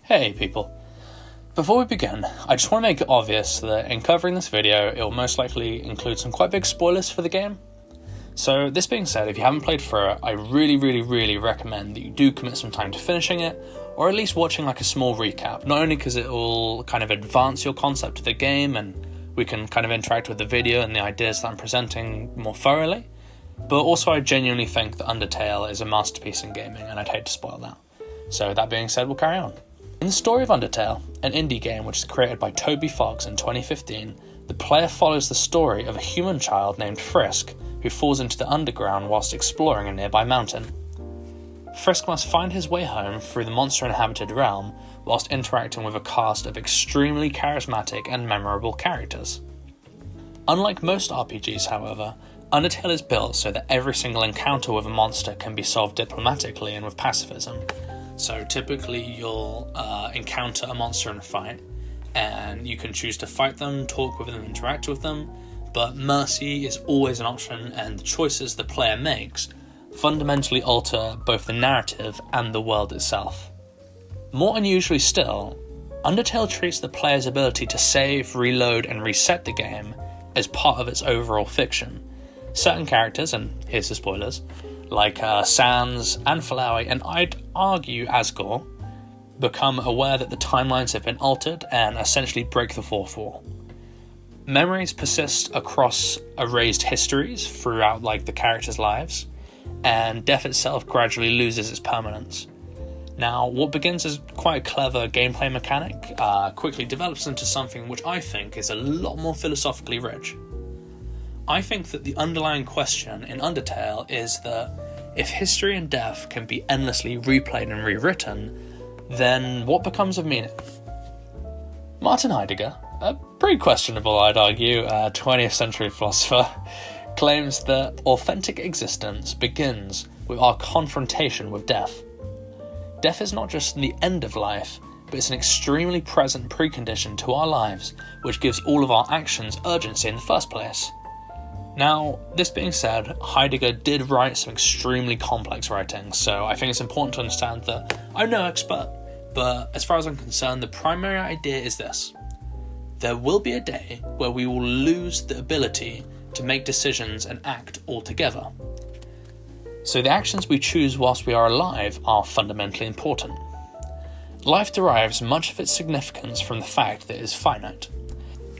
Hey people. Before we begin, I just want to make it obvious that in covering this video, it will most likely include some quite big spoilers for the game. So this being said, if you haven't played through it, I really recommend that you do commit some time to finishing it, or at least watching like a small recap, not only because it will kind of advance your concept of the game and we can kind of interact with the video and the ideas that I'm presenting more thoroughly, but also I genuinely think that Undertale is a masterpiece in gaming and I'd hate to spoil that. So that being said, we'll carry on. In the story of Undertale, an indie game which is created by Toby Fox in 2015, the player follows the story of a human child named Frisk who falls into the underground whilst exploring a nearby mountain. Frisk must find his way home through the monster-inhabited realm whilst interacting with a cast of extremely charismatic and memorable characters. Unlike most RPGs, however, Undertale is built so that every single encounter with a monster can be solved diplomatically and with pacifism. So typically you'll encounter a monster in a fight, and you can choose to fight them, talk with them, interact with them, but mercy is always an option, and the choices the player makes fundamentally alter both the narrative and the world itself. More unusually still, Undertale treats the player's ability to save, reload, and reset the game as part of its overall fiction. Certain characters, and here's the spoilers, like Sans and Flowey, and I'd argue Asgore, become aware that the timelines have been altered and essentially break the fourth wall. Memories persist across erased histories throughout the characters' lives, and death itself gradually loses its permanence. Now, what begins as quite a clever gameplay mechanic quickly develops into something which I think is a lot more philosophically rich. I think that the underlying question in Undertale is that if history and death can be endlessly replayed and rewritten, then what becomes of meaning? Martin Heidegger, a pretty questionable, I'd argue, 20th century philosopher, claims that authentic existence begins with our confrontation with death. Death is not just the end of life, but it's an extremely present precondition to our lives, which gives all of our actions urgency in the first place. Now, this being said, Heidegger did write some extremely complex writings, so I think it's important to understand that I'm no expert, but as far as I'm concerned, the primary idea is this. There will be a day where we will lose the ability to make decisions and act altogether. So the actions we choose whilst we are alive are fundamentally important. Life derives much of its significance from the fact that it is finite.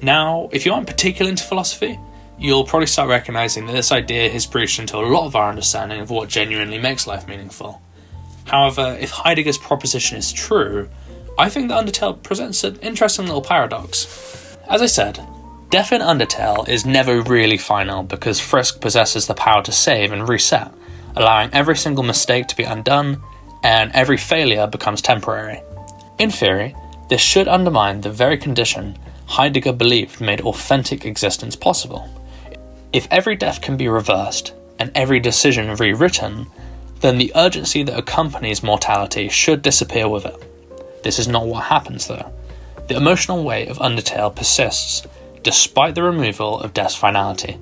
Now, if you aren't particularly into philosophy, you'll probably start recognising that this idea has breached into a lot of our understanding of what genuinely makes life meaningful. However, if Heidegger's proposition is true, I think that Undertale presents an interesting little paradox. As I said, death in Undertale is never really final because Frisk possesses the power to save and reset, allowing every single mistake to be undone, and every failure becomes temporary. In theory, this should undermine the very condition Heidegger believed made authentic existence possible. If every death can be reversed, and every decision rewritten, then the urgency that accompanies mortality should disappear with it. This is not what happens though. The emotional weight of Undertale persists, despite the removal of death's finality.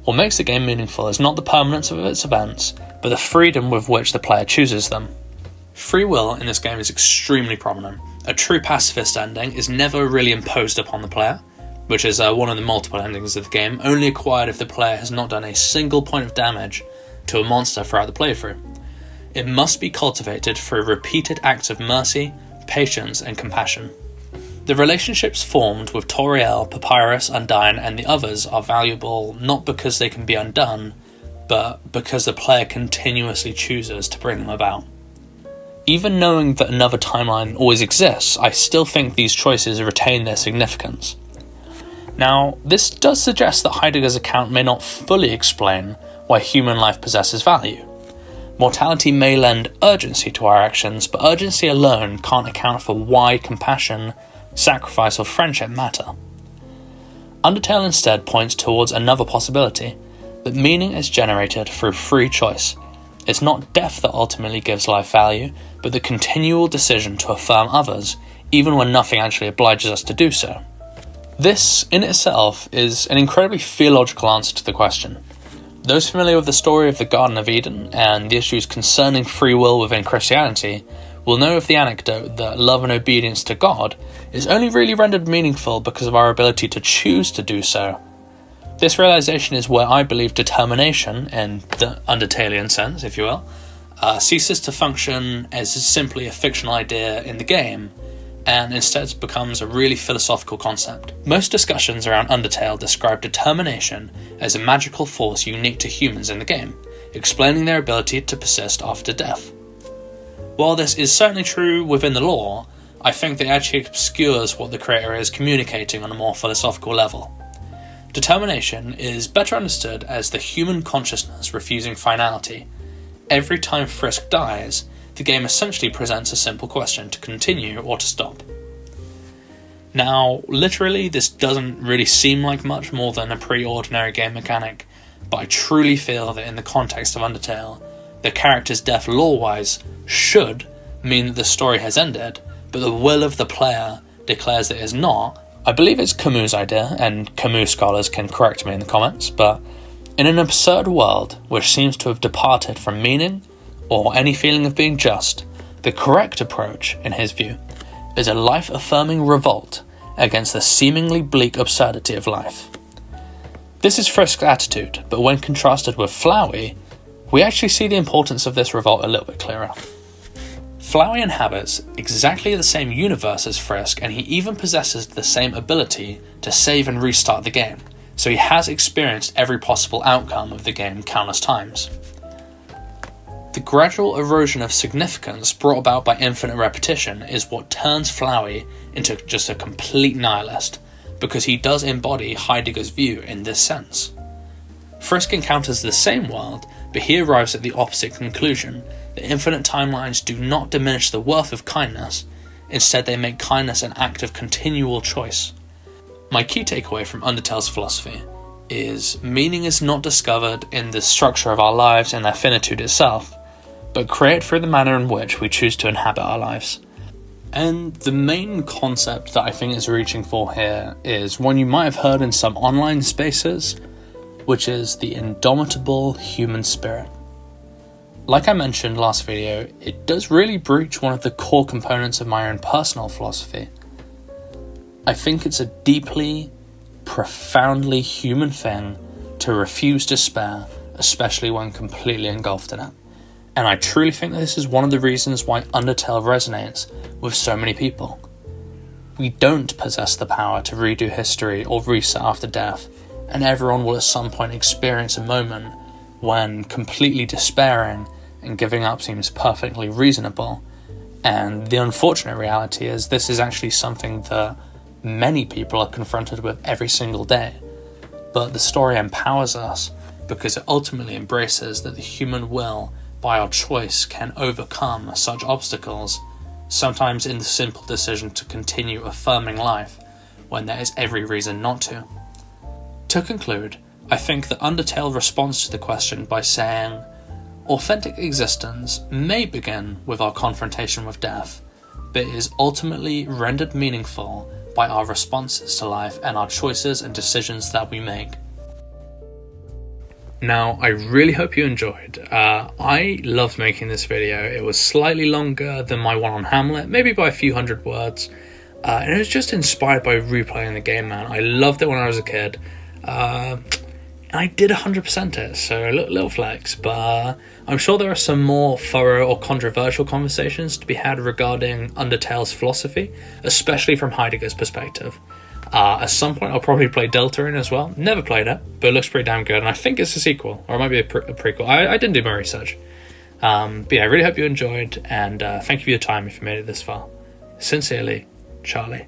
What makes the game meaningful is not the permanence of its events, but the freedom with which the player chooses them. Free will in this game is extremely prominent. A true pacifist ending is never really imposed upon the player, which is one of the multiple endings of the game, only acquired if the player has not done a single point of damage to a monster throughout the playthrough. It must be cultivated through repeated acts of mercy, patience, and compassion. The relationships formed with Toriel, Papyrus, Undyne, and the others are valuable not because they can be undone, but because the player continuously chooses to bring them about. Even knowing that another timeline always exists, I still think these choices retain their significance. Now, this does suggest that Heidegger's account may not fully explain why human life possesses value. Mortality may lend urgency to our actions, but urgency alone can't account for why compassion, sacrifice, or friendship matter. Undertale instead points towards another possibility, that meaning is generated through free choice. It's not death that ultimately gives life value, but the continual decision to affirm others, even when nothing actually obliges us to do so. This, in itself, is an incredibly theological answer to the question. Those familiar with the story of the Garden of Eden and the issues concerning free will within Christianity will know of the anecdote that love and obedience to God is only really rendered meaningful because of our ability to choose to do so. This realization is where I believe determination, in the Undertalean sense, if you will, ceases to function as simply a fictional idea in the game, and instead becomes a really philosophical concept. Most discussions around Undertale describe determination as a magical force unique to humans in the game, explaining their ability to persist after death. While this is certainly true within the lore, I think that actually obscures what the creator is communicating on a more philosophical level. Determination is better understood as the human consciousness refusing finality. Every time Frisk dies, the game essentially presents a simple question to continue or to stop. Now, literally, this doesn't really seem like much more than a pretty ordinary game mechanic, but I truly feel that in the context of Undertale, the character's death lore-wise should mean that the story has ended, but the will of the player declares that it is not. I believe it's Camus' idea, and Camus scholars can correct me in the comments, but in an absurd world which seems to have departed from meaning or any feeling of being just, the correct approach, in his view, is a life-affirming revolt against the seemingly bleak absurdity of life. This is Frisk's attitude, but when contrasted with Flowey, we actually see the importance of this revolt a little bit clearer. Flowey inhabits exactly the same universe as Frisk, and he even possesses the same ability to save and restart the game, so he has experienced every possible outcome of the game countless times. The gradual erosion of significance brought about by infinite repetition is what turns Flowey into just a complete nihilist, because he does embody Heidegger's view in this sense. Frisk encounters the same world, but he arrives at the opposite conclusion, that infinite timelines do not diminish the worth of kindness, instead they make kindness an act of continual choice. My key takeaway from Undertale's philosophy is meaning is not discovered in the structure of our lives and their finitude itself, but created through the manner in which we choose to inhabit our lives. And the main concept that I think is reaching for here is one you might have heard in some online spaces, which is the indomitable human spirit. Like I mentioned last video, it does really breach one of the core components of my own personal philosophy. I think it's a deeply, profoundly human thing to refuse despair, especially when completely engulfed in it. And I truly think that this is one of the reasons why Undertale resonates with so many people. We don't possess the power to redo history or reset after death, and everyone will at some point experience a moment when completely despairing and giving up seems perfectly reasonable. And the unfortunate reality is this is actually something that many people are confronted with every single day. But the story empowers us because it ultimately embraces that the human will, by our choice, can overcome such obstacles, sometimes in the simple decision to continue affirming life when there is every reason not to. To conclude, I think that Undertale responds to the question by saying, authentic existence may begin with our confrontation with death, but is ultimately rendered meaningful by our responses to life and our choices and decisions that we make. Now, I really hope you enjoyed. I loved making this video. It was slightly longer than my one on Hamlet, maybe by a few hundred words, and it was just inspired by replaying the game, man. I loved it when I was a kid. I did 100% it, so a little flex, but I'm sure there are some more thorough or controversial conversations to be had regarding Undertale's philosophy, especially from Heidegger's perspective. At some point I'll probably play Deltarune as well. Never played it, but it looks pretty damn good, and I think it's a sequel, or it might be a prequel. I didn't do my research. But yeah, I really hope you enjoyed, and thank you for your time if you made it this far. Sincerely, Charlie.